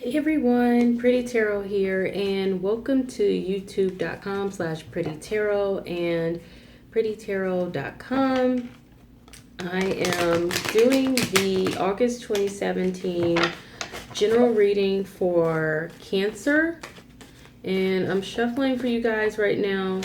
Hey everyone, Pretty Tarot here, and welcome to youtube.com/prettytarot and prettytarot.com. I am doing the August 2017 general reading for Cancer, and I'm shuffling for you guys right now.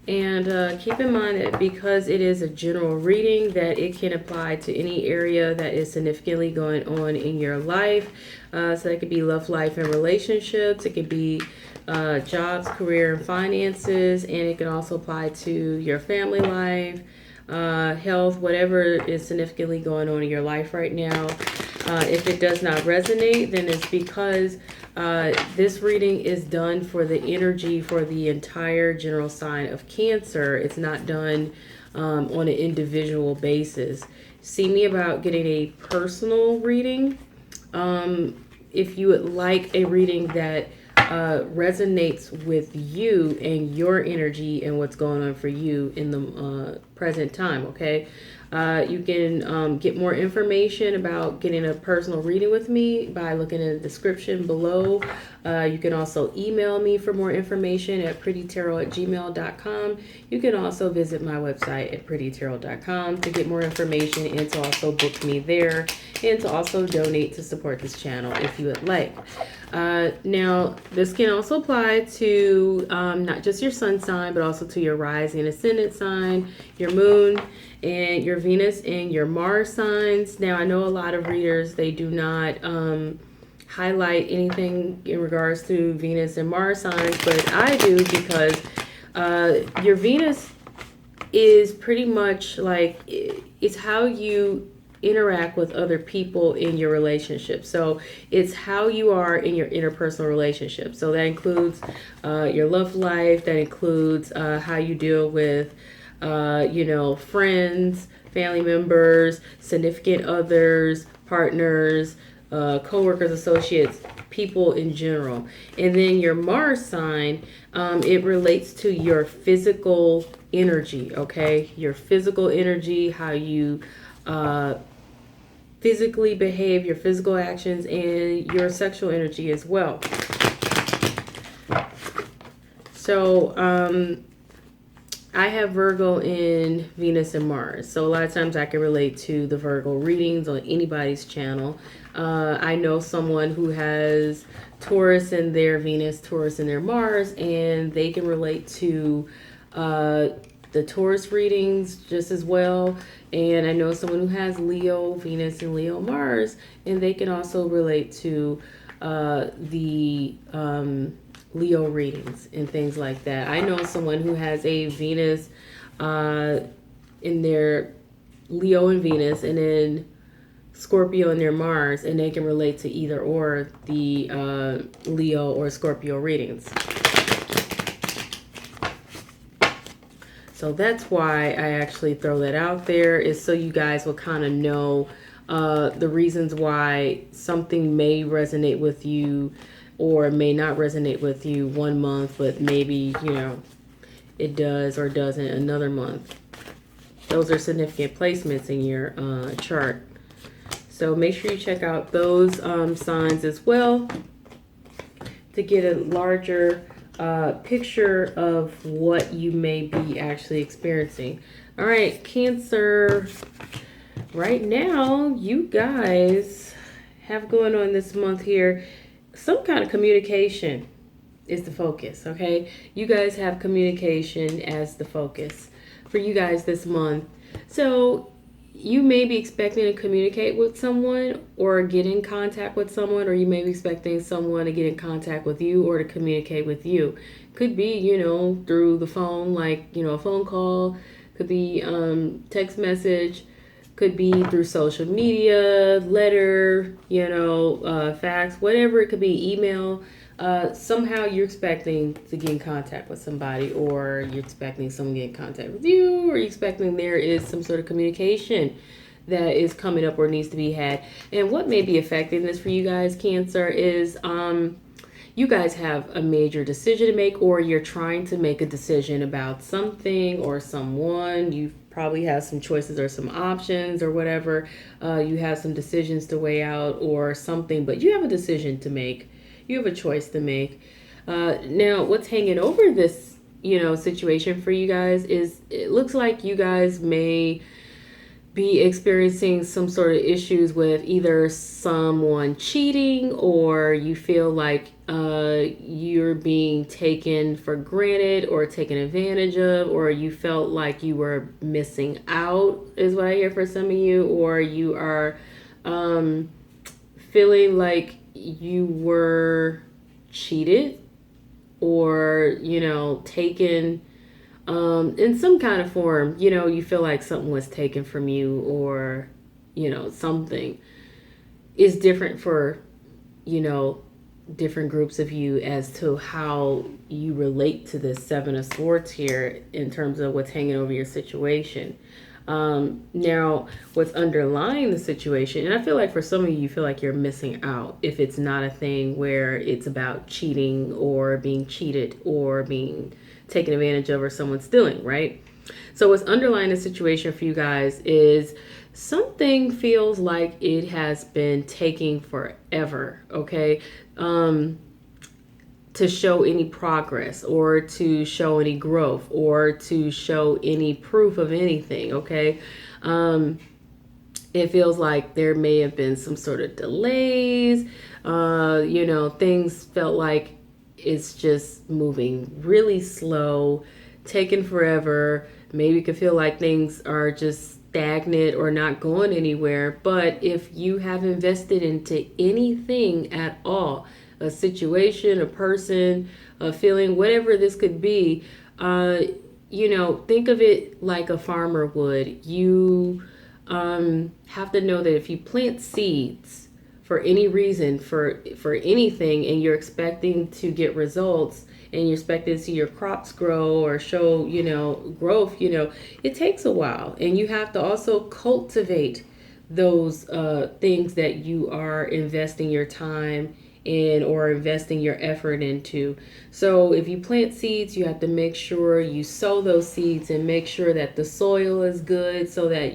And keep in mind that because it is a general reading, that it can apply to any area that is significantly going on in your life. So that could be love life and relationships. It could be jobs, career, and finances. And it can also apply to your family life, health, whatever is significantly going on in your life right now. If it does not resonate, then it's because this reading is done for the energy for the entire general sign of Cancer. It's not done on an individual basis. See me about getting a personal reading. If you would like a reading that resonates with you and your energy and what's going on for you in the present time, okay? You can get more information about getting a personal reading with me by looking in the description below. You can also email me for more information at prettytarot@gmail.com. You can also visit my website at prettytarot.com to get more information and to also book me there and to also donate to support this channel if you would like. Now, this can also apply to not just your sun sign, but also to your rising and ascendant sign, your moon, and your Venus and your Mars signs. Now, I know a lot of readers, they do not highlight anything in regards to Venus and Mars signs, but I do because your Venus is pretty much like, it's how you interact with other people in your relationship. So it's how you are in your interpersonal relationship. So that includes your love life, that includes how you deal with friends, family members, significant others, partners, co-workers, associates, people in general. And then your Mars sign, it relates to your physical energy, okay? Your physical energy, how you physically behave, your physical actions, and your sexual energy as well. So, I have Virgo in Venus and Mars. So a lot of times I can relate to the Virgo readings on anybody's channel. I know someone who has Taurus in their Venus, Taurus in their Mars, and they can relate to the Taurus readings just as well. And I know someone who has Leo, Venus, and Leo, Mars, and they can also relate to the Leo readings and things like that. I know someone who has a Venus in their Leo and Venus, and then Scorpio in their Mars, and they can relate to either or the Leo or Scorpio readings. So that's why I actually throw that out there, is so you guys will kind of know the reasons why something may resonate with you or may not resonate with you one month, but maybe, it does or doesn't another month. Those are significant placements in your chart. So make sure you check out those signs as well to get a larger picture of what you may be actually experiencing. All right, Cancer. Right now, you guys have going on this month here, some kind of communication is the focus, okay? You guys have communication as the focus for you guys this month. So you may be expecting to communicate with someone or get in contact with someone, or you may be expecting someone to get in contact with you or to communicate with you. Could be, through the phone, like, a phone call. Could be text message. Could be through social media, letter, fax, whatever. It could be email. Somehow you're expecting to get in contact with somebody, or you're expecting someone to get in contact with you, or you're expecting there is some sort of communication that is coming up or needs to be had. And what may be affecting this for you guys, Cancer, is you guys have a major decision to make, or you're trying to make a decision about something or someone. You probably have some choices or some options or whatever. You have some decisions to weigh out or something, but you have a decision to make. you have a choice to make. Now, what's hanging over this, situation for you guys is it looks like you guys may be experiencing some sort of issues with either someone cheating, or you feel like you're being taken for granted or taken advantage of, or you felt like you were missing out is what I hear for some of you, or you are feeling like you were cheated or, taken in some kind of form. You feel like something was taken from you, or, something is different for, different groups of you as to how you relate to this Seven of Swords here in terms of what's hanging over your situation. Now, what's underlying the situation, and I feel like for some of you, you feel like you're missing out if it's not a thing where it's about cheating or being cheated or being taken advantage of or someone stealing, right? So what's underlying the situation for you guys is something feels like it has been taking forever, okay? To show any progress or to show any growth or to show any proof of anything, okay? It feels like there may have been some sort of delays. Things felt like it's just moving really slow, taking forever. Maybe you could feel like things are just stagnant or not going anywhere. But if you have invested into anything at all, a situation, a person, a feeling, whatever this could be, think of it like a farmer would. You have to know that if you plant seeds for any reason, for anything, and you're expecting to get results, and you're expecting to see your crops grow or show, growth, it takes a while. And you have to also cultivate those things that you are investing your time in or investing your effort into. So if you plant seeds, you have to make sure you sow those seeds and make sure that the soil is good so that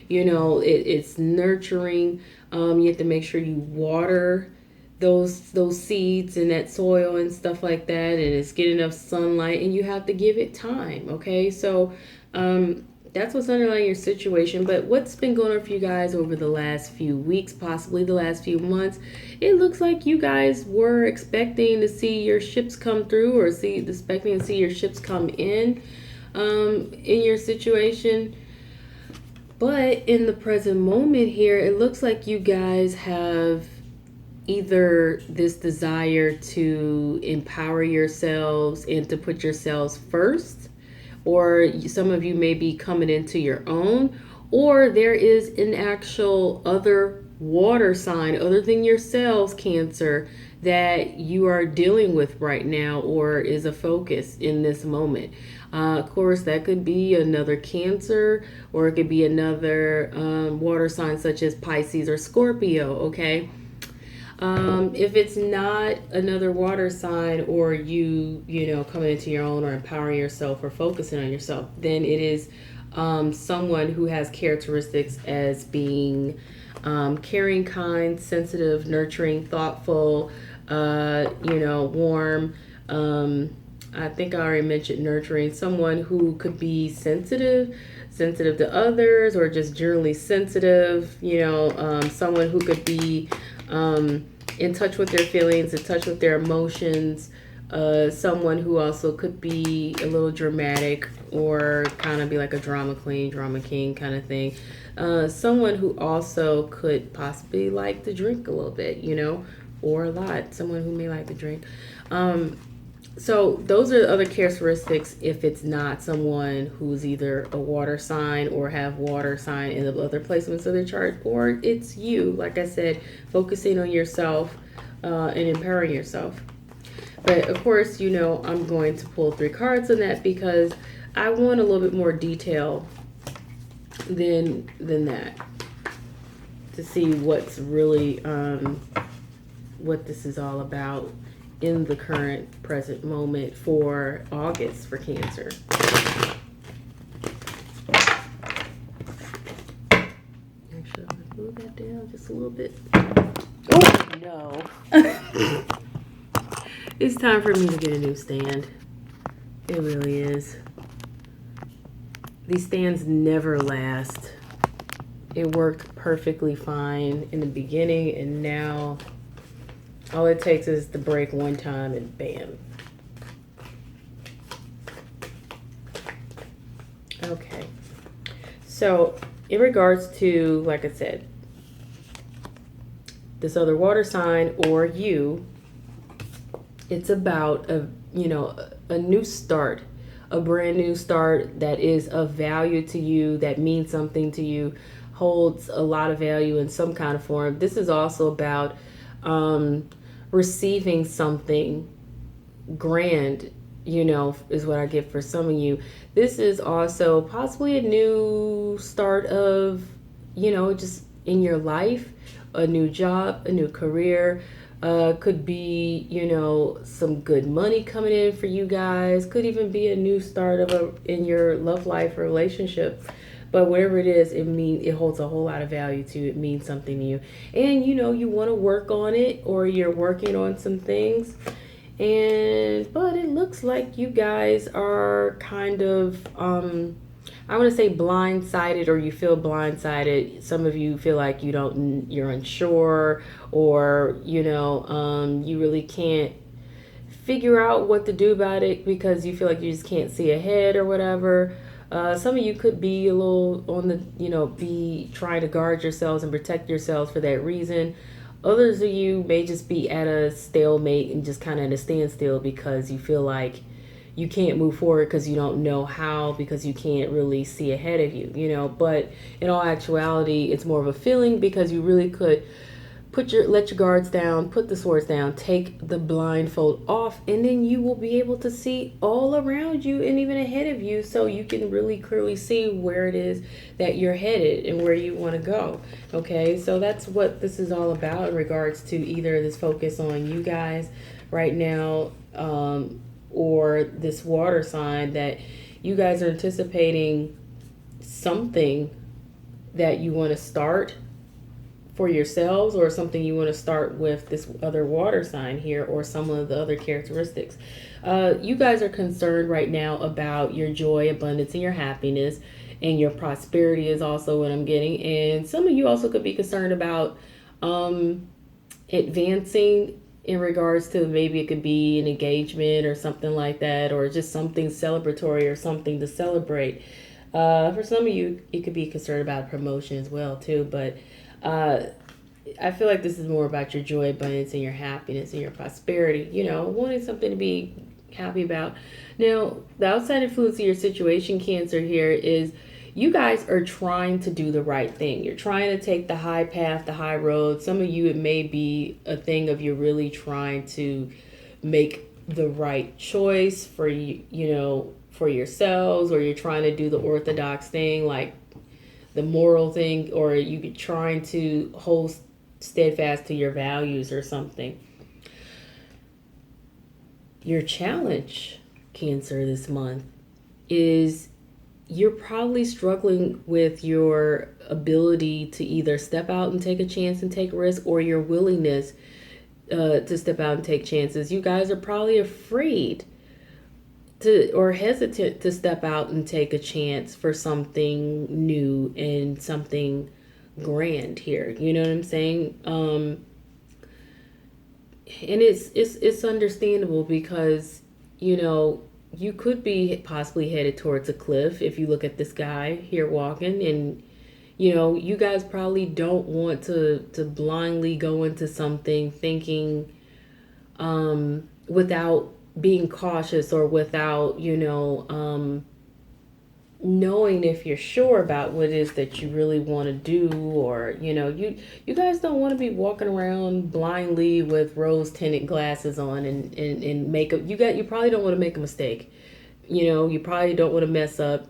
it's nurturing. You have to make sure you water those seeds and that soil and stuff like that, and it's getting enough sunlight, and you have to give it time. Okay, so that's what's underlying your situation. But what's been going on for you guys over the last few weeks, possibly the last few months? It looks like you guys were expecting to see your ships come through, or expecting to see your ships come in your situation. But in the present moment here, it looks like you guys have either this desire to empower yourselves and to put yourselves first, or some of you may be coming into your own, or there is an actual other water sign other than yourselves, Cancer, that you are dealing with right now or is a focus in this moment. Of course, that could be another Cancer, or it could be another water sign such as Pisces or Scorpio, okay? If it's not another water sign, or you coming into your own or empowering yourself or focusing on yourself, then it is someone who has characteristics as being caring, kind, sensitive, nurturing, thoughtful, warm. I think I already mentioned nurturing. Someone who could be sensitive to others, or just generally sensitive. Someone who could be in touch with their feelings, in touch with their emotions. Someone who also could be a little dramatic, or kind of be like a drama queen, drama king kind of thing. Someone who also could possibly like to drink a little bit, or a lot. Someone who may like to drink. So those are the other characteristics if it's not someone who's either a water sign or have water sign in the other placements of their chart, or it's you, like I said, focusing on yourself and empowering yourself. But of course, I'm going to pull 3 cards on that because I want a little bit more detail than that to see what's really what this is all about in the current present moment for August for Cancer. Actually, I'm gonna move that down just a little bit. Oh no. It's time for me to get a new stand. It really is. These stands never last. It worked perfectly fine in the beginning, and now all it takes is to break one time and bam. Okay. So in regards to, like I said, this other water sign or you, it's about a new start, a brand new start that is of value to you, that means something to you, holds a lot of value in some kind of form. This is also about receiving something grand, is what I get for some of you. This is also possibly a new start of, just in your life, a new job, a new career. Could be, some good money coming in for you guys. Could even be a new start in your love life or relationship. But whatever it is, it holds a whole lot of value to you. It means something to you. And you want to work on it, or you're working on some things. But it looks like you guys are kind of I want to say blindsided, or you feel blindsided. Some of you feel like you're unsure, or you really can't figure out what to do about it because you feel like you just can't see ahead or whatever. Some of you could be a little on the, be trying to guard yourselves and protect yourselves for that reason. Others of you may just be at a stalemate and just kind of at a standstill because you feel like you can't move forward because you don't know how, because you can't really see ahead of you, But in all actuality, it's more of a feeling, because you really could let your guards down, put the swords down, take the blindfold off, and then you will be able to see all around you and even ahead of you, so you can really clearly see where it is that you're headed and where you want to go. Okay, so that's what this is all about in regards to either this focus on you guys right now, or this water sign, that you guys are anticipating something that you want to start for yourselves, or something you want to start with this other water sign here, or some of the other characteristics. You guys are concerned right now about your joy, abundance, and your happiness, and your prosperity is also what I'm getting. And some of you also could be concerned about advancing in regards to, maybe it could be an engagement or something like that, or just something celebratory or something to celebrate. For some of you, you could be concerned about promotion as well too, but I feel like this is more about your joy, abundance, and your happiness and your prosperity, wanting something to be happy about. Now, the outside influence of your situation, Cancer, here is you guys are trying to do the right thing. You're trying to take the high path, the high road. Some of you, it may be a thing of you're really trying to make the right choice for you, for yourselves, or you're trying to do the orthodox thing, like the moral thing, or you're trying to hold steadfast to your values or something. Your challenge, Cancer, this month is you're probably struggling with your ability to either step out and take a chance and take a risk, or your willingness to step out and take chances. You guys are probably afraid or hesitant to step out and take a chance for something new and something grand here. You know what I'm saying? And it's understandable, because you could be possibly headed towards a cliff if you look at this guy here walking, and you guys probably don't want to blindly go into something thinking without being cautious, or without knowing if you're sure about what it is that you really want to do, or you guys don't want to be walking around blindly with rose tinted glasses on and makeup. You probably don't want to make a mistake. You probably don't want to mess up,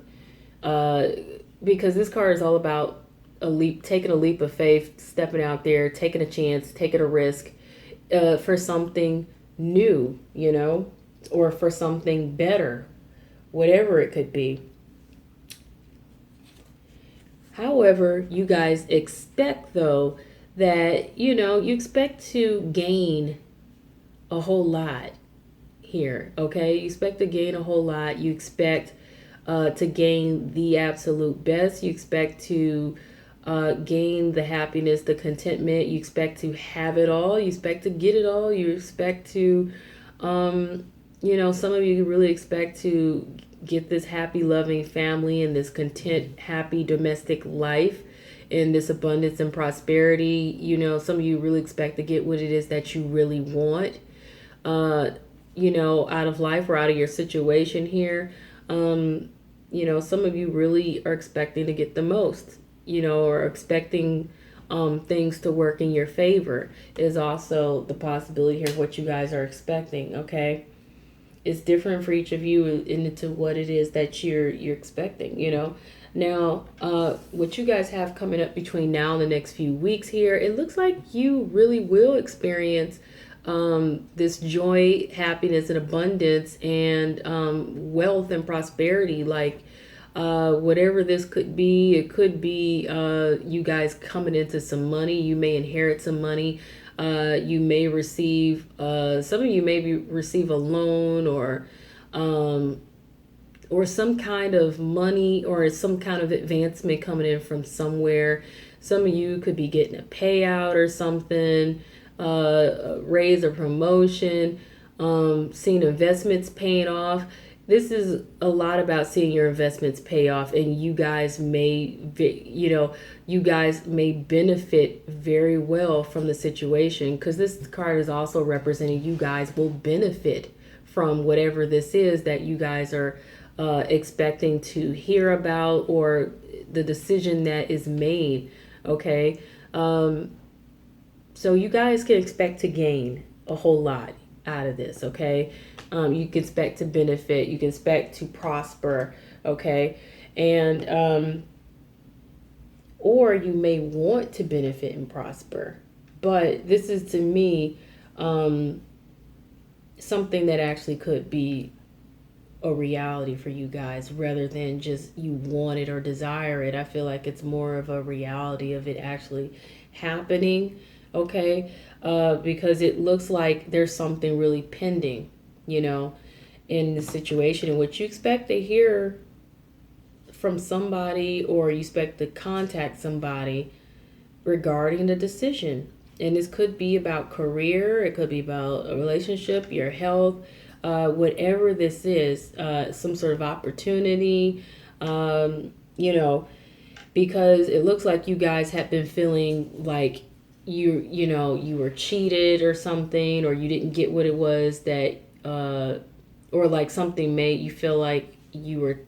because this card is all about taking a leap of faith, stepping out there, taking a chance, taking a risk for something new, or for something better, whatever it could be. However, you guys expect, though, that, you expect to gain a whole lot here, okay? You expect to gain a whole lot. You expect to gain the absolute best. You expect to gain the happiness, the contentment. You expect to have it all. You expect to get it all. You expect to, some of you really expect to get this happy, loving family and this content, happy domestic life and this abundance and prosperity. Some of you really expect to get what it is that you really want, out of life or out of your situation here. Some of you really are expecting to get the most, or expecting things to work in your favor is also the possibility here of what you guys are expecting, okay? It's different for each of you into what it is that you're expecting, Now, what you guys have coming up between now and the next few weeks here, it looks like you really will experience this joy, happiness, and abundance, and wealth and prosperity. Like whatever this could be, it could be you guys coming into some money. You may inherit some money. You may receive, some of you maybe receive a loan or some kind of money or some kind of advancement coming in from somewhere. Some of you could be getting a payout or something, a raise or promotion, seeing investments paying off. This is a lot about seeing your investments pay off, and you guys may, benefit very well from the situation, because this card is also representing you guys will benefit from whatever this is that you guys are expecting to hear about, or the decision that is made, okay? So you guys can expect to gain a whole lot out of this, okay? You can expect to benefit, you can expect to prosper, okay? And, or you may want to benefit and prosper. But this is, to me, something that actually could be a reality for you guys, rather than just you want it or desire it. I feel like it's more of a reality of it actually happening, okay? Because it looks like there's something really pending, in the situation in which you expect to hear from somebody, or you expect to contact somebody regarding the decision. And this could be about career, it could be about a relationship, your health, whatever this is, some sort of opportunity, because it looks like you guys have been feeling like you were cheated or something, or you didn't get what it was that, or like something made you feel like you were,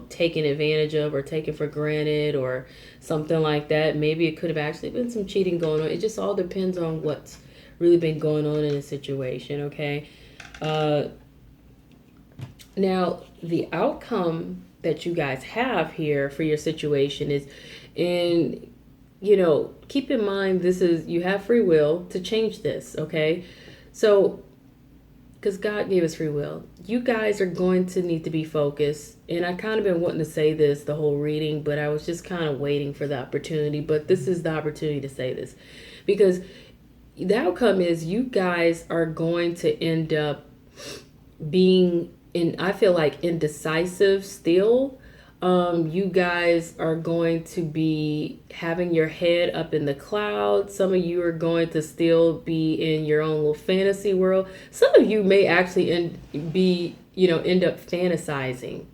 taken advantage of or taken for granted or something like that. Maybe it could have actually been some cheating going on. It just all depends on what's really been going on in a situation, okay? Now, the outcome that you guys have here for your situation is, and keep in mind, this is, you have free will to change this, okay? So, because God gave us free will, you guys are going to need to be focused. And I kind of been wanting to say this the whole reading, but I was just kind of waiting for the opportunity. But this is the opportunity to say this, because the outcome is you guys are going to end up being I feel like indecisive still. You guys are going to be having your head up in the clouds. Some of you are going to still be in your own little fantasy world. Some of you may actually end up fantasizing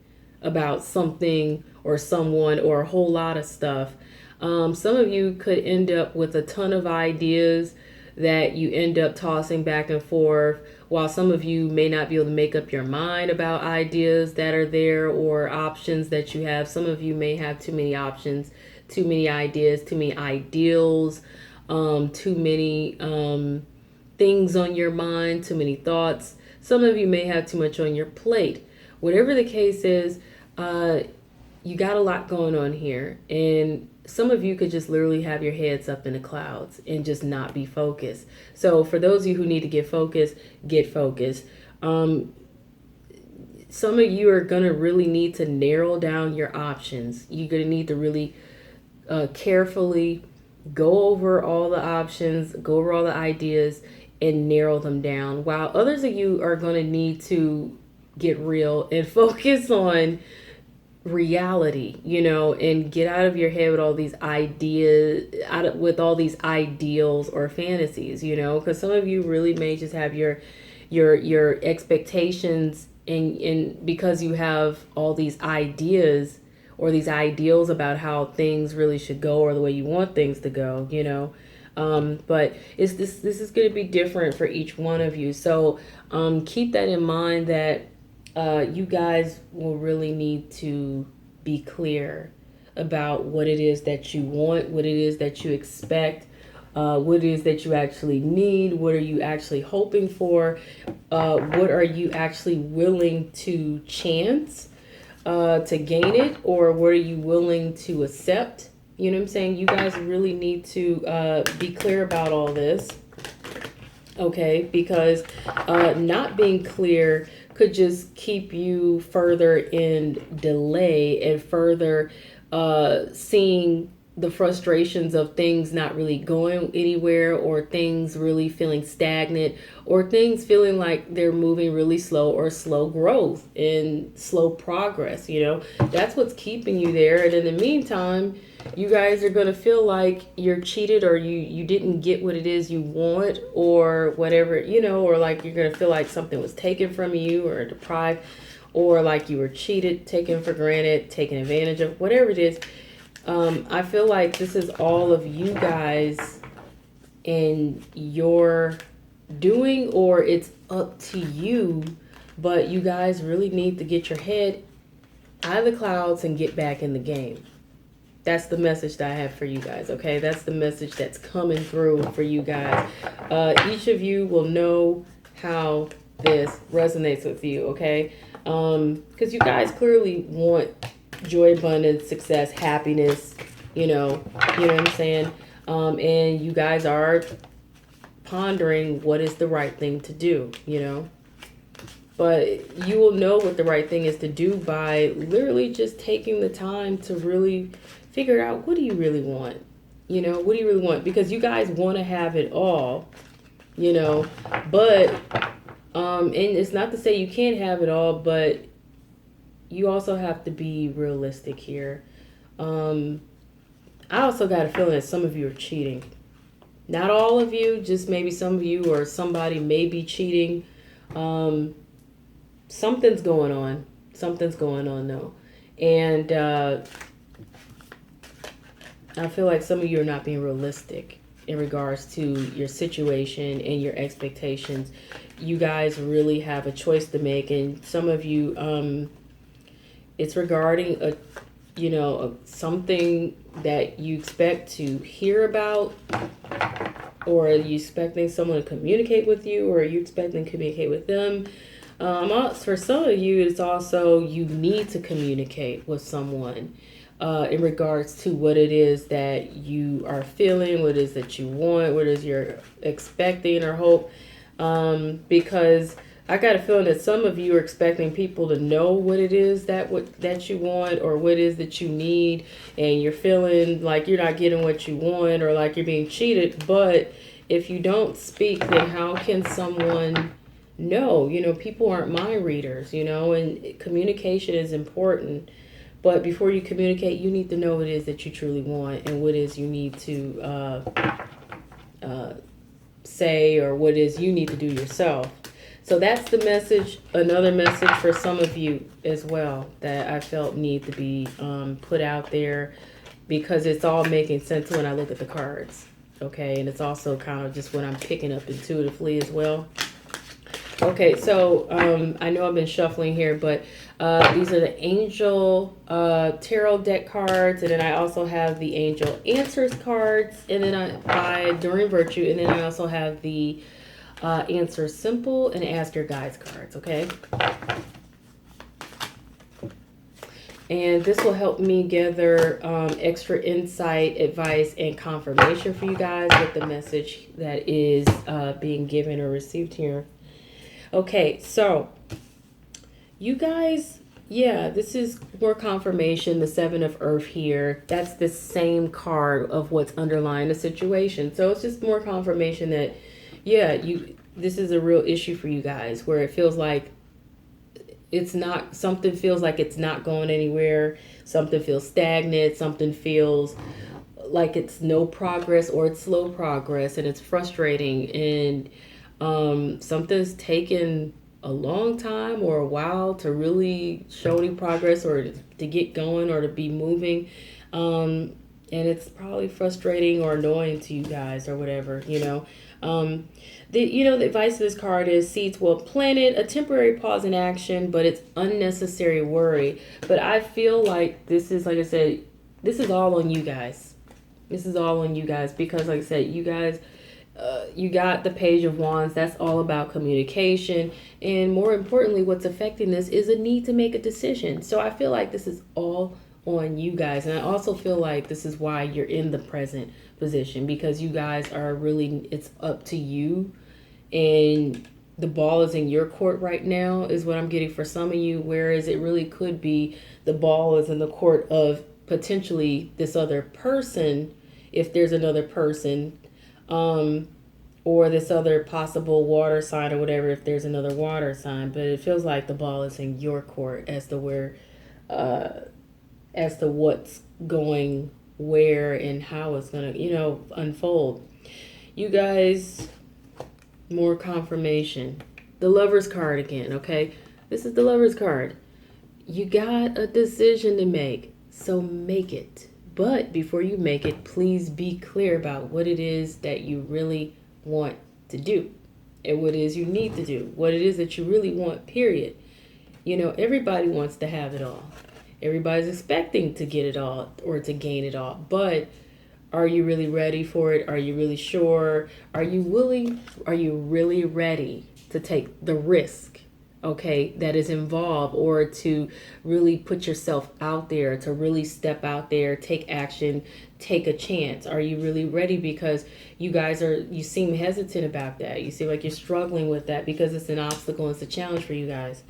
about something or someone or a whole lot of stuff. Some of you could end up with a ton of ideas that you end up tossing back and forth, while some of you may not be able to make up your mind about ideas that are there or options that you have. Some of you may have too many options, too many ideas, too many ideals, too many things on your mind, too many thoughts. Some of you may have too much on your plate. Whatever the case is, you got a lot going on here, and some of you could just literally have your heads up in the clouds and just not be focused. So for those of you who need to get focused, get focused. Some of you are going to really need to narrow down your options. You're going to need to really carefully go over all the options, go over all the ideas, and narrow them down, while others of you are going to need to get real and focus on reality, and get out of your head with all these ideas, with all these ideals or fantasies, because some of you really may just have your expectations, and because you have all these ideas or these ideals about how things really should go or the way you want things to go, but this is going to be different for each one of you. So keep that in mind, that you guys will really need to be clear about what it is that you want, what it is that you expect, what it is that you actually need, what are you actually hoping for, what are you actually willing to chance to gain it, or what are you willing to accept? You know what I'm saying? You guys really need to be clear about all this, okay? Because not being clear could just keep you further in delay and further seeing the frustrations of things not really going anywhere, or things really feeling stagnant, or things feeling like they're moving really slow, or slow growth and slow progress. That's what's keeping you there. And in the meantime, you guys are going to feel like you're cheated, or you didn't get what it is you want, or whatever, or like you're going to feel like something was taken from you or deprived, or like you were cheated, taken for granted, taken advantage of, whatever it is. I feel like this is all of you guys and your doing, or it's up to you, but you guys really need to get your head out of the clouds and get back in the game. That's the message that I have for you guys, okay? That's the message that's coming through for you guys. Each of you will know how this resonates with you, okay? Because you guys clearly want joy, abundance, success, happiness, you know what I'm saying? And you guys are pondering what is the right thing to do, But you will know what the right thing is to do by literally just taking the time to really figure out, what do you really want? What do you really want? Because you guys want to have it all, but, and it's not to say you can't have it all, but you also have to be realistic here. I also got a feeling that some of you are cheating. Not all of you, just maybe some of you, or somebody may be cheating. Something's going on. Something's going on, though. And I feel like some of you are not being realistic in regards to your situation and your expectations. You guys really have a choice to make, and some of you, it's regarding something that you expect to hear about, or are you expecting someone to communicate with you, or are you expecting to communicate with them? For some of you, it's also you need to communicate with someone in regards to what it is that you are feeling, what it is that you want, what it is you're expecting or hope, because I got a feeling that some of you are expecting people to know what it is that you want, or what it is that you need, and you're feeling like you're not getting what you want, or like you're being cheated. But if you don't speak, then how can someone know? People aren't mind readers, and communication is important. But before you communicate, you need to know what it is that you truly want, and what it is you need to say, or what it is you need to do yourself. So that's the message, another message for some of you as well, that I felt need to be put out there, because it's all making sense when I look at the cards, okay? And it's also kind of just what I'm picking up intuitively as well. Okay, so I know I've been shuffling here, but these are the Angel Tarot deck cards, and then I also have the Angel Answers cards, and then by During Virtue, and then I also have the Answer Simple and Ask Your Guides cards, okay? And this will help me gather extra insight, advice, and confirmation for you guys with the message that is being given or received here. Okay, so you guys, yeah, this is more confirmation, the Seven of Earth here. That's the same card of what's underlying the situation. So it's just more confirmation that Yeah, this is a real issue for you guys where it feels like it's not, something feels like it's not going anywhere, something feels stagnant, something feels like it's no progress or it's slow progress, and it's frustrating, and something's taken a long time or a while to really show any progress or to get going or to be moving. And it's probably frustrating or annoying to you guys or whatever, you know. The advice of this card is seeds well planted, a temporary pause in action, but it's unnecessary worry. But I feel like this is, like I said, this is all on you guys. This is all on you guys because, like I said, you guys, you got the Page of Wands. That's all about communication. And more importantly, what's affecting this is a need to make a decision. So I feel like this is all on you guys. And I also feel like this is why you're in the present position, because you guys are really, it's up to you. And the ball is in your court right now is what I'm getting for some of you. Whereas it really could be the ball is in the court of potentially this other person, if there's another person, or this other possible water sign or whatever, if there's another water sign. But it feels like the ball is in your court as to where, as to what's going where and how it's gonna, unfold. You guys, more confirmation. The Lover's card again, okay? This is the Lover's card. You got a decision to make, so make it. But before you make it, please be clear about what it is that you really want to do and what it is you need to do, what it is that you really want, period. Everybody wants to have it all. Everybody's expecting to get it all or to gain it all. But are you really ready for it? Are you really sure? Are you willing? Are you really ready to take the risk, okay, that is involved, or to really put yourself out there, to really step out there, take action, take a chance? Are you really ready? Because you seem hesitant about that. You seem like you're struggling with that because it's an obstacle, it's a challenge for you guys.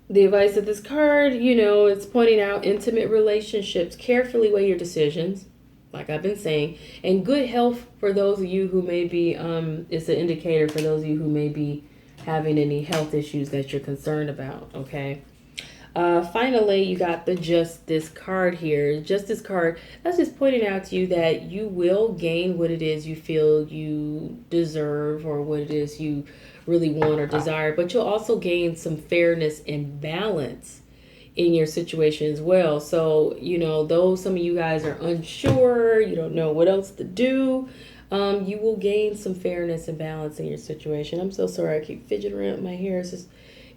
The advice of this card, it's pointing out intimate relationships. Carefully weigh your decisions, like I've been saying, and good health for those of you who may be, it's an indicator for those of you who may be having any health issues that you're concerned about, okay? Finally, you got the Justice card here. Justice card, that's just pointing out to you that you will gain what it is you feel you deserve or what it is you really want or desire, but you'll also gain some fairness and balance in your situation as well. So, though some of you guys are unsure, you don't know what else to do, you will gain some fairness and balance in your situation. I'm so sorry, I keep fidgeting around with my hair.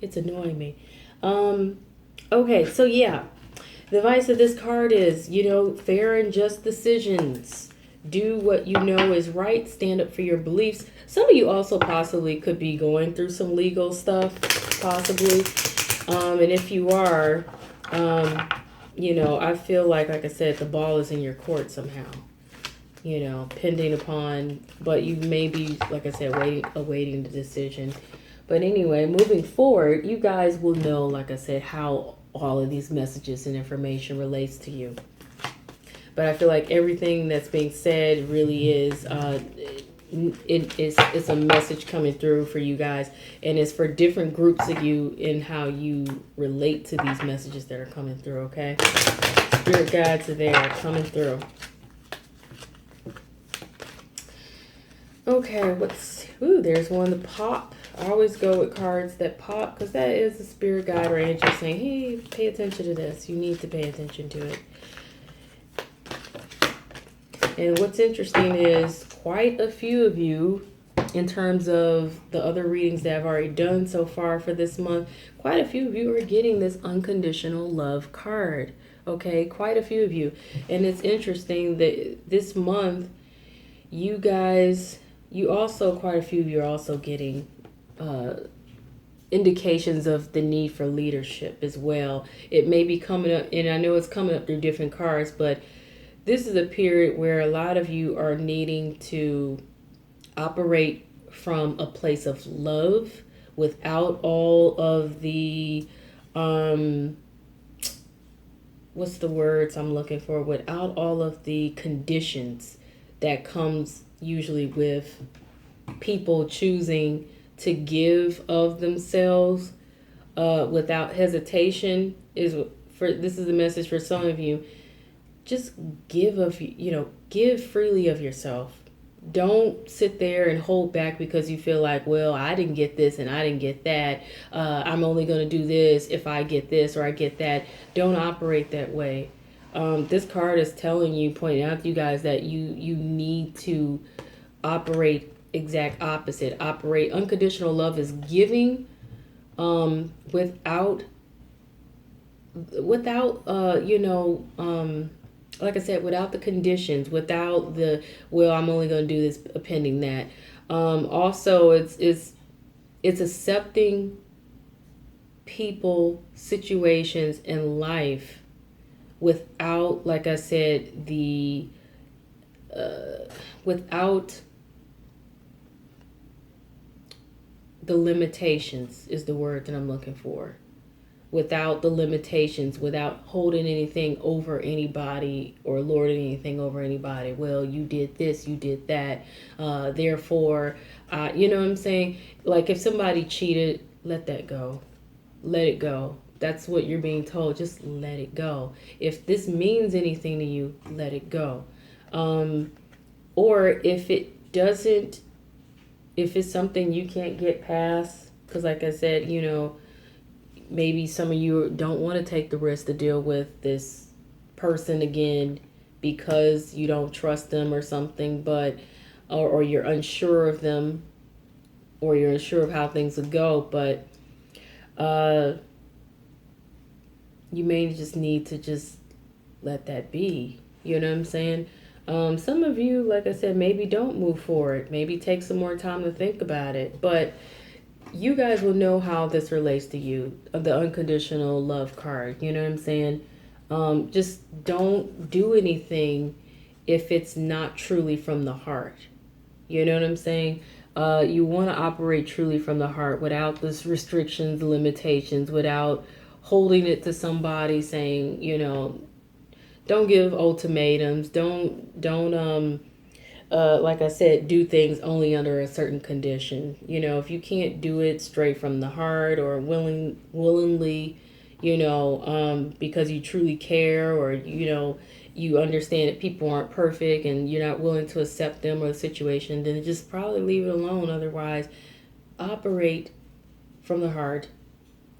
It's annoying me. Okay, so yeah, the advice of this card is, fair and just decisions. Do what you know is right. Stand up for your beliefs. Some of you also possibly could be going through some legal stuff, possibly. And if you are, I feel like I said, the ball is in your court somehow, pending upon, but you may be, like I said, awaiting the decision. But anyway, moving forward, you guys will know, like I said, how all of these messages and information relates to you. But I feel like everything that's being said really is, it's a message coming through for you guys. And it's for different groups of you in how you relate to these messages that are coming through, okay? Spirit guides are there, coming through. Okay, there's one to pop. I always go with cards that pop because that is a spirit guide or angel saying, hey, pay attention to this. You need to pay attention to it. And what's interesting is quite a few of you, in terms of the other readings that I've already done so far for this month, quite a few of you are getting this unconditional love card. Okay, quite a few of you. And it's interesting that this month, you guys, quite a few of you are also getting indications of the need for leadership as well. It may be coming up, and I know it's coming up through different cards, but this is a period where a lot of you are needing to operate from a place of love without all of the, what's the words I'm looking for? Without all of the conditions that comes usually with people choosing to give of themselves without hesitation is for this is a message for some of you. Just give freely of yourself. Don't sit there and hold back because you feel like, well, I didn't get this and I didn't get that. I'm only going to do this if I get this or I get that. Don't operate that way. This card is telling you, pointing out to you guys that you need to operate exact opposite. Operate unconditional love is giving without like I said, without the conditions, without the, well, I'm only going to do this pending that. Also, it's accepting people, situations in life without, like I said, without the limitations is the word that I'm looking for. Without the limitations, without holding anything over anybody or lording anything over anybody. Well, you did this, you did that. Therefore, you know what I'm saying? Like if somebody cheated, let that go. Let it go. That's what you're being told. Just let it go. If this means anything to you, let it go. Or if it doesn't, if it's something you can't get past, because like I said, maybe some of you don't want to take the risk to deal with this person again because you don't trust them or something, but or you're unsure of them or you're unsure of how things would go, but you may just need to just let that be. You know what I'm saying? Some of you, like I said, maybe don't move forward. Maybe take some more time to think about it, but you guys will know how this relates to you, the unconditional love card. You know what I'm saying? Just don't do anything if it's not truly from the heart. You know what I'm saying? You want to operate truly from the heart without this restrictions, limitations, without holding it to somebody saying, don't give ultimatums. Don't like I said, do things only under a certain condition. If you can't do it straight from the heart or willingly, because you truly care or, you understand that people aren't perfect and you're not willing to accept them or the situation, then just probably leave it alone. Otherwise, operate from the heart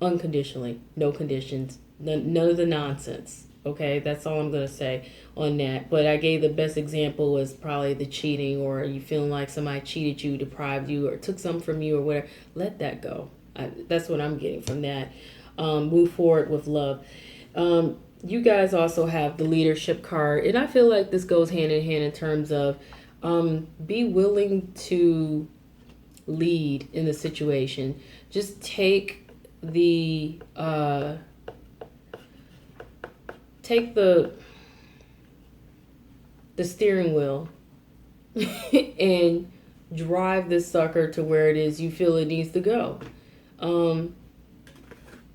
unconditionally, no conditions, none of the nonsense. Okay, that's all I'm going to say on that. But I gave the best example was probably the cheating or you feeling like somebody cheated you, deprived you, or took something from you or whatever. Let that go. That's what I'm getting from that. Move forward with love. You guys also have the leadership card. And I feel like this goes hand in hand in terms of be willing to lead in the situation. Just take the steering wheel and drive this sucker to where it is you feel it needs to go.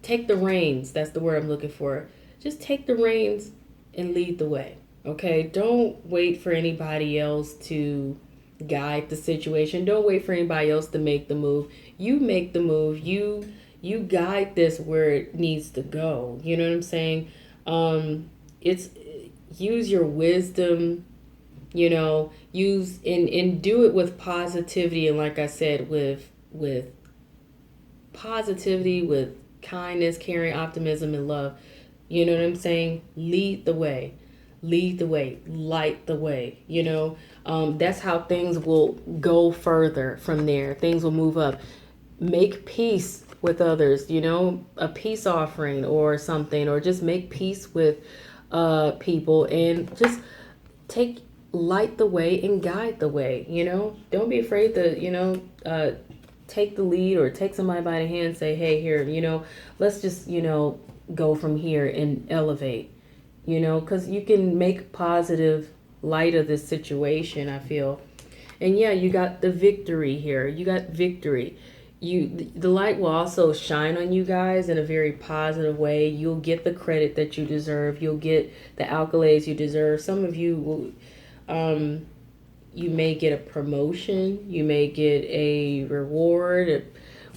Take the reins. That's the word I'm looking for. Just take the reins and lead the way. Okay? Don't wait for anybody else to guide the situation. Don't wait for anybody else to make the move. You make the move. You guide this where it needs to go. You know what I'm saying? It's use your wisdom, use and do it with positivity. And like I said, with positivity, with kindness, caring, optimism, and love. You know what I'm saying? Lead the way, light the way, that's how things will go further from there. Things will move up. Make peace with others, a peace offering or something, or just make peace with people and just light the way and guide the way. Don't be afraid to take the lead or take somebody by the hand and say, hey, here, let's just go from here and elevate, because you can make positive light of this situation, I feel. And yeah, you got the victory here. You got victory. The light will also shine on you guys in a very positive way. You'll get the credit that you deserve. You'll get the accolades you deserve. Some of you will, you may get a promotion, you may get a reward,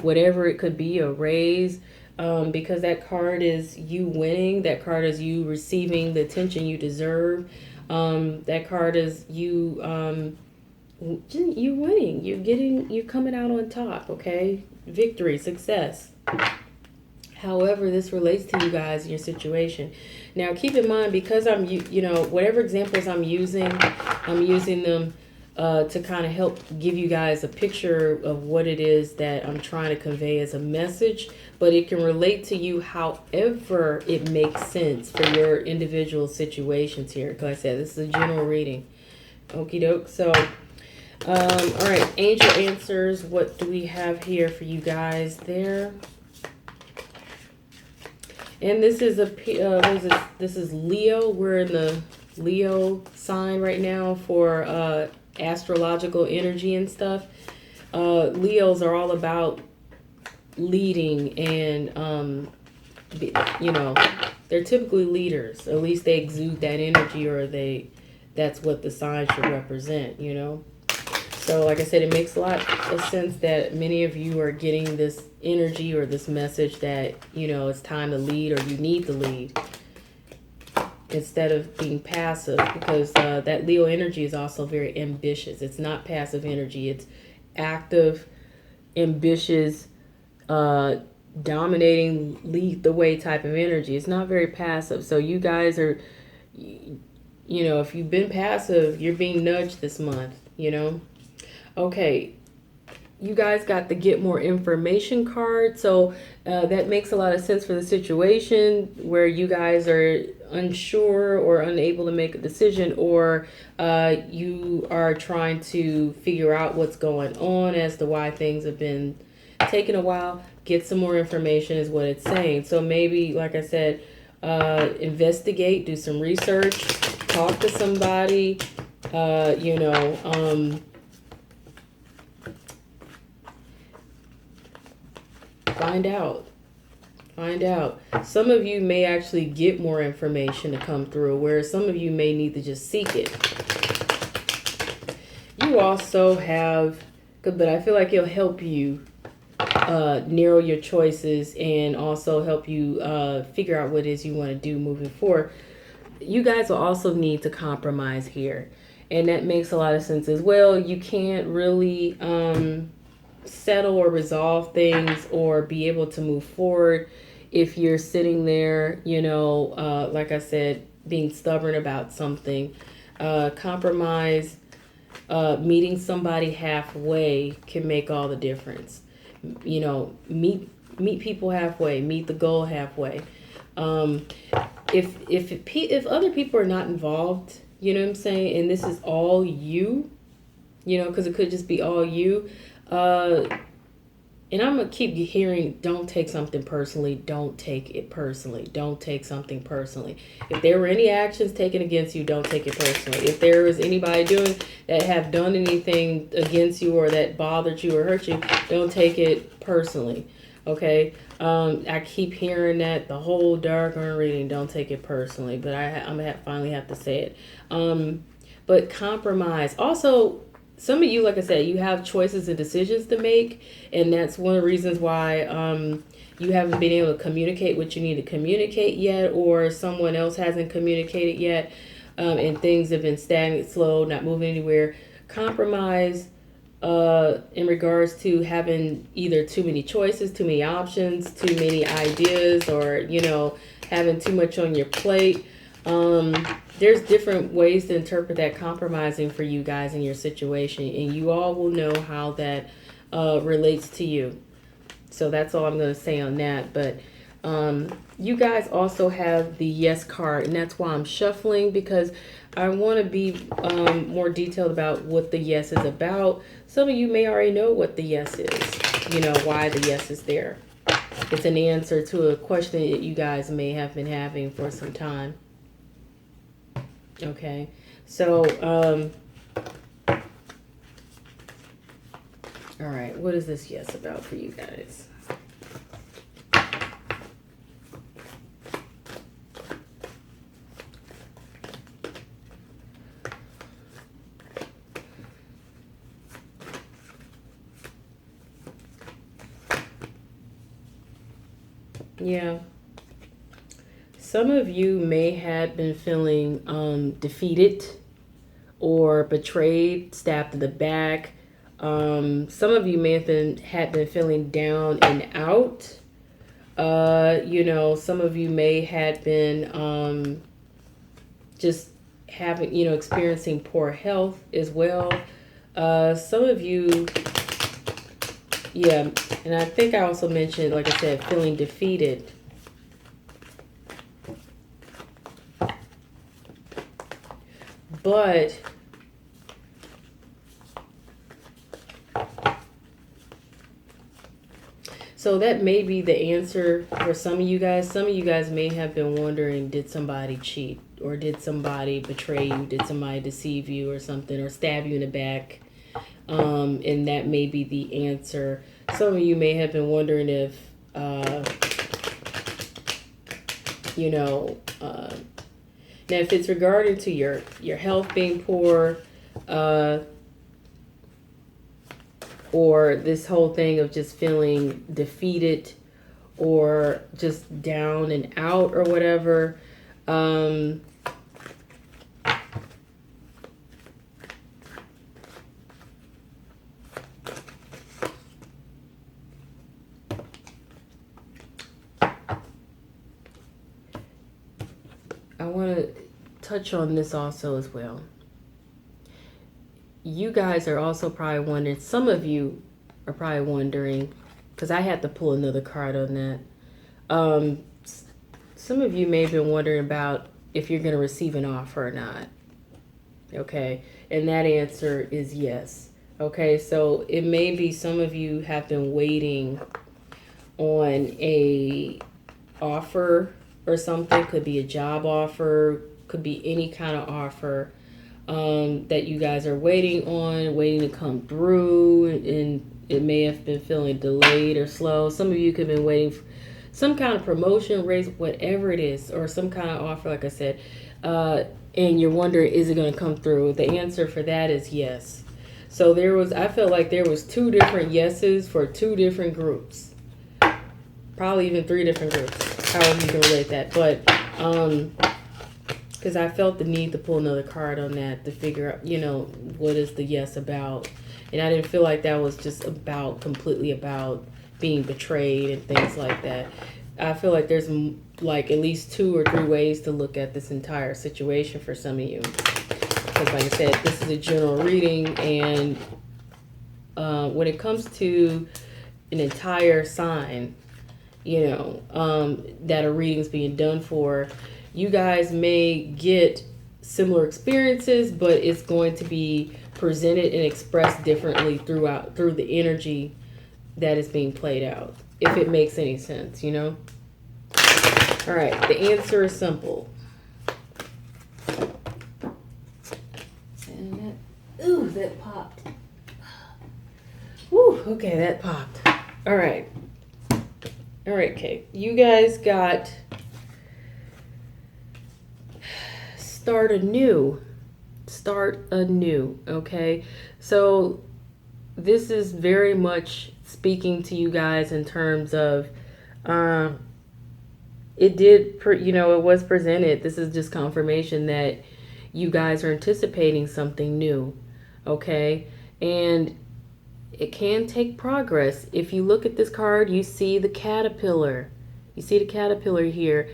whatever it could be, a raise. Because that card is you winning, that card is you receiving the attention you deserve. That card is you you winning, you're coming out on top, okay? Victory, success. However this relates to you guys in your situation. Now keep in mind, because I'm you know, whatever examples I'm using them to kind of help give you guys a picture of what it is that I'm trying to convey as a message, but it can relate to you however it makes sense for your individual situations here. Like I said, this is a general reading. Okie doke. So all right, angel answers, what do we have here for you guys there? And this is this is Leo. We're in the Leo sign right now for astrological energy and stuff. Leos are all about leading, and you know, they're typically leaders. At least they exude that energy, or that's what the sign should represent, you know. So like I said, it makes a lot of sense that many of you are getting this energy or this message that, you know, it's time to lead, or you need to lead instead of being passive, because that Leo energy is also very ambitious. It's not passive energy. It's active, ambitious, dominating, lead the way type of energy. It's not very passive. So you guys are, you know, if you've been passive, you're being nudged this month, you know. Okay, you guys got the get more information card. So that makes a lot of sense for the situation where you guys are unsure or unable to make a decision, or you are trying to figure out what's going on as to why things have been taking a while. Get some more information is what it's saying. So maybe, like I said, investigate, do some research, talk to somebody, you know, find out. Some of you may actually get more information to come through, whereas some of you may need to just seek it. You also have, but I feel like it'll help you narrow your choices and also help you figure out what it is you want to do moving forward. You guys will also need to compromise here, and that makes a lot of sense as well. You can't really settle or resolve things or be able to move forward if you're sitting there, you know, like I said, being stubborn about something. Compromise, meeting somebody halfway can make all the difference. You know, meet people halfway, meet the goal halfway. If other people are not involved, you know what I'm saying, and this is all you, you know, because it could just be all you. And I'm going to keep hearing, don't take something personally. Don't take it personally. Don't take something personally. If there were any actions taken against you, don't take it personally. If there was anybody doing that have done anything against you or that bothered you or hurt you, don't take it personally. Okay? I keep hearing that the whole dark reading, don't take it personally. But I'm going to finally have to say it. But compromise. Also, some of you, like I said, you have choices and decisions to make, and that's one of the reasons why you haven't been able to communicate what you need to communicate yet, or someone else hasn't communicated yet, and things have been stagnant, slow, not moving anywhere. Compromise in regards to having either too many choices, too many options, too many ideas, or, you know, having too much on your plate. There's different ways to interpret that compromising for you guys in your situation, and you all will know how that relates to you. So that's all I'm going to say on that. But you guys also have the yes card, and that's why I'm shuffling, because I want to be more detailed about what the yes is about. Some of you may already know what the yes is, you know, why the yes is there. It's an answer to a question that you guys may have been having for some time. Okay, so, all right, what is this yes about for you guys? Yeah. Some of you may have been feeling defeated or betrayed, stabbed in the back. Some of you may have been feeling down and out. Some of you may had been just having, experiencing poor health as well. Some of you, yeah, and I think I also mentioned, like I said, feeling defeated. But so that may be the answer for some of you guys. Some of you guys may have been wondering, did somebody cheat? Or did somebody betray you? Did somebody deceive you or something? Or stab you in the back? And that may be the answer. Some of you may have been wondering if, now if it's regarding to your health being poor, or this whole thing of just feeling defeated or just down and out or whatever. I want to touch on this also as well. You guys are also probably wondering, some of you are probably wondering, because I had to pull another card on that. Some of you may have been wondering about if you're going to receive an offer or not. Okay, and that answer is yes. Okay, so it may be some of you have been waiting on a offer or something. Could be a job offer, could be any kind of offer that you guys are waiting to come through, and it may have been feeling delayed or slow. Some of you could have been waiting for some kind of promotion, raise, whatever it is, or some kind of offer, like I said, and you're wondering, is it going to come through? The answer for that is yes. So I felt like there was 2 different yeses for 2 different groups, probably even 3 different groups, however you can relate that, but because I felt the need to pull another card on that to figure out, what is the yes about. And I didn't feel like that was just completely about being betrayed and things like that. I feel like there's like at least 2 or 3 ways to look at this entire situation for some of you. Because like I said, this is a general reading, and when it comes to an entire sign, that a reading's being done for, you guys may get similar experiences, but it's going to be presented and expressed differently through the energy that is being played out, if it makes any sense, All right, the answer is simple. And that popped. Ooh, okay, that popped. All right, okay. You guys got start anew, okay? So this is very much speaking to you guys in terms of, it was presented. This is just confirmation that you guys are anticipating something new, okay? And it can take progress. If you look at this card, you see the caterpillar. You see the caterpillar here.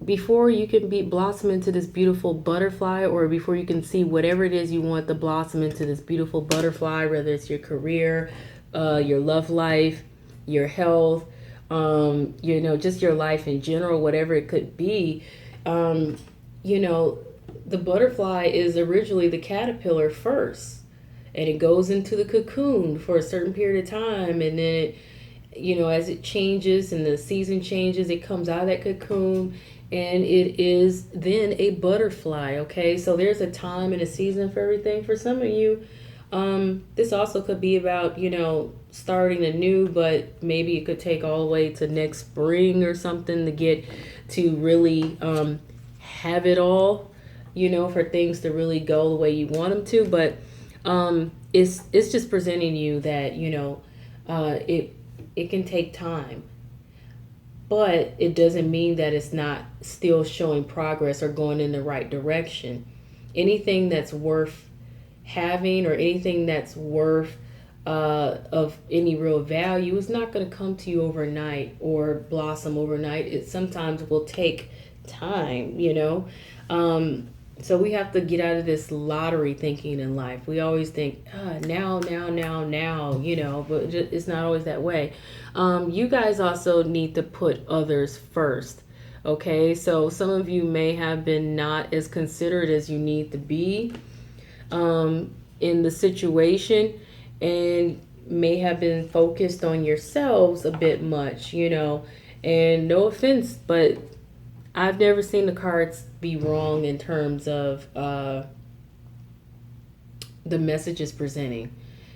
Before you can blossom into this beautiful butterfly, or before you can see whatever it is you want to blossom into this beautiful butterfly, whether it's your career, your love life, your health, just your life in general, whatever it could be, the butterfly is originally the caterpillar first, and it goes into the cocoon for a certain period of time, and then as it changes and the season changes, it comes out of that cocoon, and it is then a butterfly, okay? So there's a time and a season for everything. For some of you, this also could be about, starting anew, but maybe it could take all the way to next spring or something to get to really have it all, for things to really go the way you want them to. But it's just presenting you that, it can take time. but it doesn't mean that it's not still showing progress or going in the right direction. Anything that's worth having or anything that's worth of any real value is not going to come to you overnight or blossom overnight. It sometimes will take time, you know. So we have to get out of this lottery thinking in life. We always think now, you know, but it's not always that way. You guys also need to put others first. Okay, so some of you may have been not as considerate as you need to be in the situation, and may have been focused on yourselves a bit much, you know. And no offense, but I've never seen the cards be wrong in terms of the messages presenting.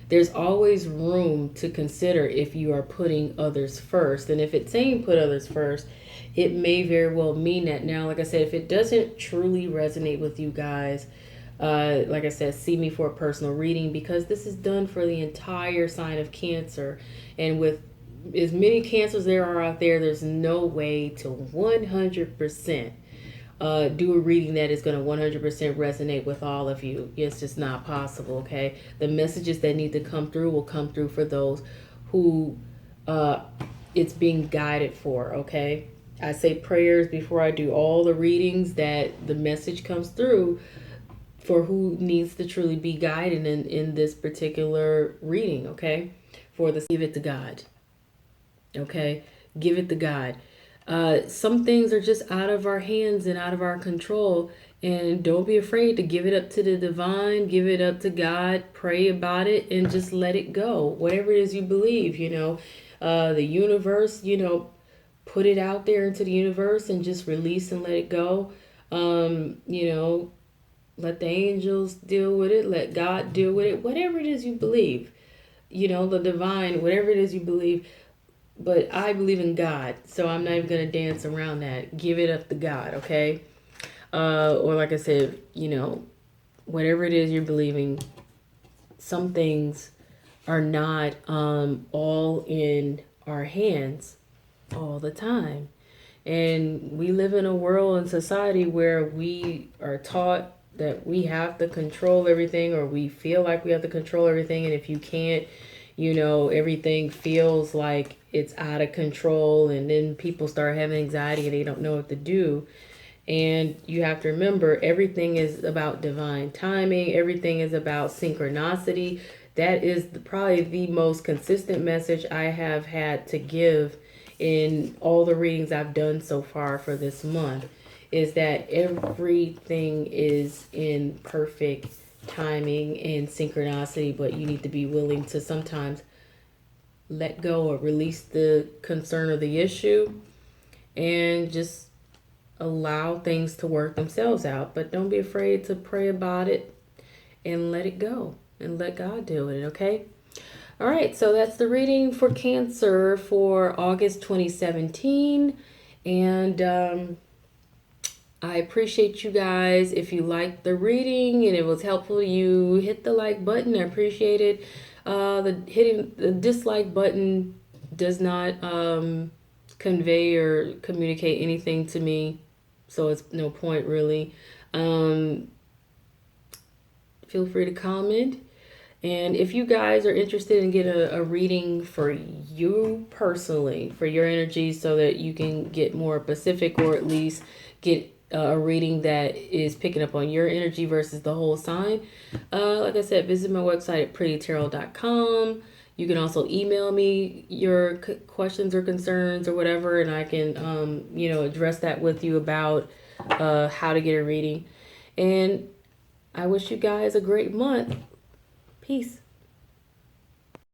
There's always room to consider if you are putting others first. And if it's saying put others first, it may very well mean that. Now, like I said, if it doesn't truly resonate with you guys, like I said, see me for a personal reading, because this is done for the entire sign of Cancer. And with as many cancers there are out there, there's no way to 100% do a reading that is going to 100% resonate with all of you. It's just not possible, okay? The messages that need to come through will come through for those who it's being guided for, okay? I say prayers before I do all the readings, that the message comes through for who needs to truly be guided in this particular reading, okay? For the give it to God, okay? Give it to God. Some things are just out of our hands and out of our control, and don't be afraid to give it up to the divine, give it up to God, pray about it, and just let it go. Whatever it is you believe, you know, the universe, you know, put it out there into the universe and just release and let it go. You know, let the angels deal with it, let God deal with it, whatever it is you believe, you know, the divine, whatever it is you believe. But I believe in God, so I'm not even going to dance around that. Give it up to God, okay? Or like I said, you know, whatever it is you're believing, some things are not all in our hands all the time. And we live in a world and society where we are taught that we have to control everything, or we feel like we have to control everything. And if you can't, you know, everything feels like it's out of control, and then people start having anxiety and they don't know what to do. And you have to remember, everything is about divine timing. Everything is about synchronicity. That is probably the most consistent message I have had to give in all the readings I've done so far for this month, is that everything is in perfect timing and synchronicity, but you need to be willing to sometimes let go or release the concern of the issue and just allow things to work themselves out. But don't be afraid to pray about it and let it go and let God deal with it, okay? All right, so that's the reading for Cancer for August 2017. And I appreciate you guys. If you liked the reading and it was helpful to you, hit the like button. I appreciate it. Hitting the dislike button does not convey or communicate anything to me, so it's no point really. Feel free to comment. And if you guys are interested in getting a reading for you personally, for your energy, so that you can get more specific, or at least get a reading that is picking up on your energy versus the whole sign, like I said, visit my website at prettytarot.com. You can also email me your questions or concerns or whatever, and I can, you know, address that with you about how to get a reading. And I wish you guys a great month. Peace.